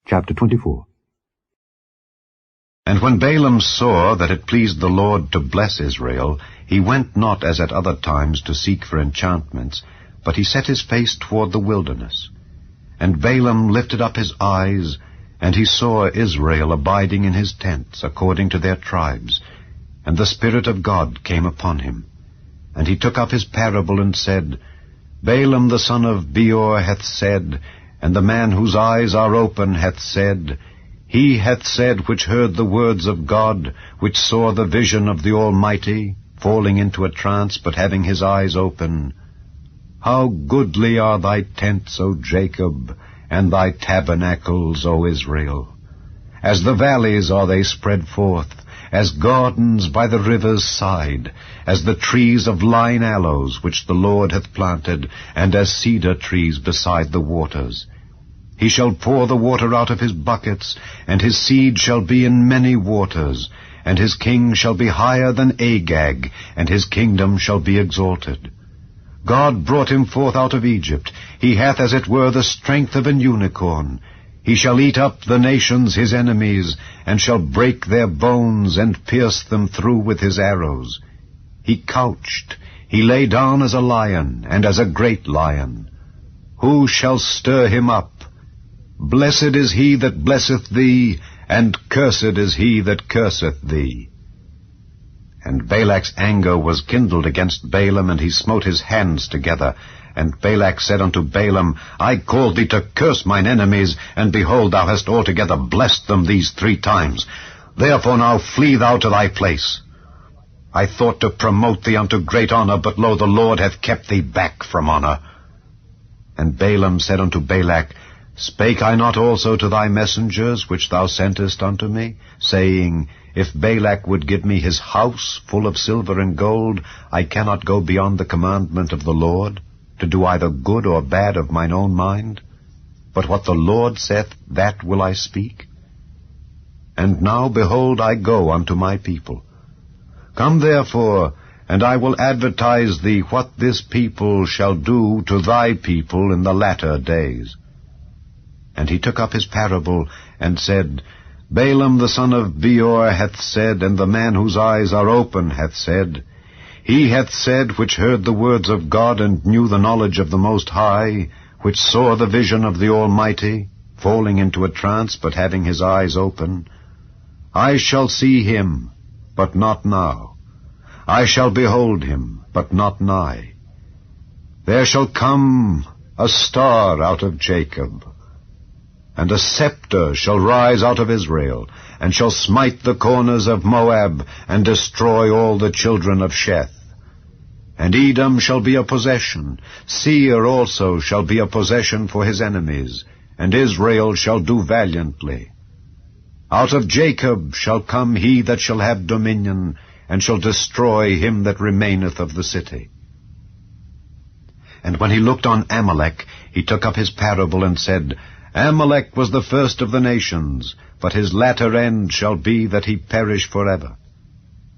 Chapter 24. And when Balaam saw that it pleased the Lord to bless Israel, he went not as at other times to seek for enchantments, but he set his face toward the wilderness. And Balaam lifted up his eyes, and he saw Israel abiding in his tents, according to their tribes. And the Spirit of God came upon him. And he took up his parable and said, Balaam the son of Beor hath said, and the man whose eyes are open hath said, He hath said which heard the words of God, which saw the vision of the Almighty, falling into a trance, but having his eyes open, How goodly are thy tents, O Jacob, and thy tabernacles, O Israel! As the valleys are they spread forth, as gardens by the river's side, as the trees of lign aloes which the Lord hath planted, and as cedar trees beside the waters. He shall pour the water out of his buckets, and his seed shall be in many waters, and his king shall be higher than Agag, and his kingdom shall be exalted. God brought him forth out of Egypt. He hath as it were the strength of an unicorn. He shall eat up the nations his enemies, and shall break their bones, and pierce them through with his arrows. He couched, he lay down as a lion, and as a great lion. Who shall stir him up? Blessed is he that blesseth thee, and cursed is he that curseth thee. And Balak's anger was kindled against Balaam, and he smote his hands together. And Balak said unto Balaam, I called thee to curse mine enemies, and behold, thou hast altogether blessed them these 3 times. Therefore now flee thou to thy place. I thought to promote thee unto great honor, but lo, the Lord hath kept thee back from honor. And Balaam said unto Balak, Spake I not also to thy messengers, which thou sentest unto me, saying, If Balak would give me his house full of silver and gold, I cannot go beyond the commandment of the Lord, to do either good or bad of mine own mind? But what the Lord saith, that will I speak. And now, behold, I go unto my people. Come therefore, and I will advertise thee what this people shall do to thy people in the latter days. And he took up his parable, and said, Balaam the son of Beor hath said, and the man whose eyes are open hath said, He hath said which heard the words of God, and knew the knowledge of the Most High, which saw the vision of the Almighty, falling into a trance, but having his eyes open, I shall see him, but not now. I shall behold him, but not nigh. There shall come a star out of Jacob, and a scepter shall rise out of Israel, and shall smite the corners of Moab, and destroy all the children of Sheth. And Edom shall be a possession, Seir also shall be a possession for his enemies, and Israel shall do valiantly. Out of Jacob shall come he that shall have dominion, and shall destroy him that remaineth of the city. And when he looked on Amalek, he took up his parable, and said, Amalek was the first of the nations, but his latter end shall be that he perish forever.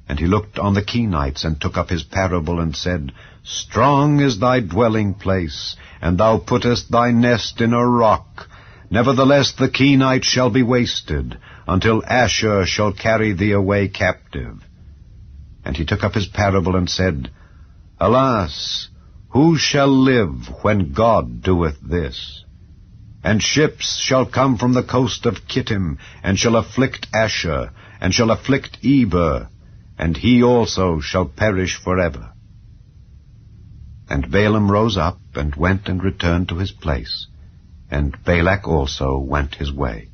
And he looked on the Kenites, and took up his parable, and said, Strong is thy dwelling place, and thou puttest thy nest in a rock. Nevertheless the Kenites shall be wasted, until Asshur shall carry thee away captive. And he took up his parable, and said, Alas, who shall live when God doeth this? And ships shall come from the coast of Kittim, and shall afflict Asshur, and shall afflict Eber, and he also shall perish forever. And Balaam rose up, and went and returned to his place, and Balak also went his way.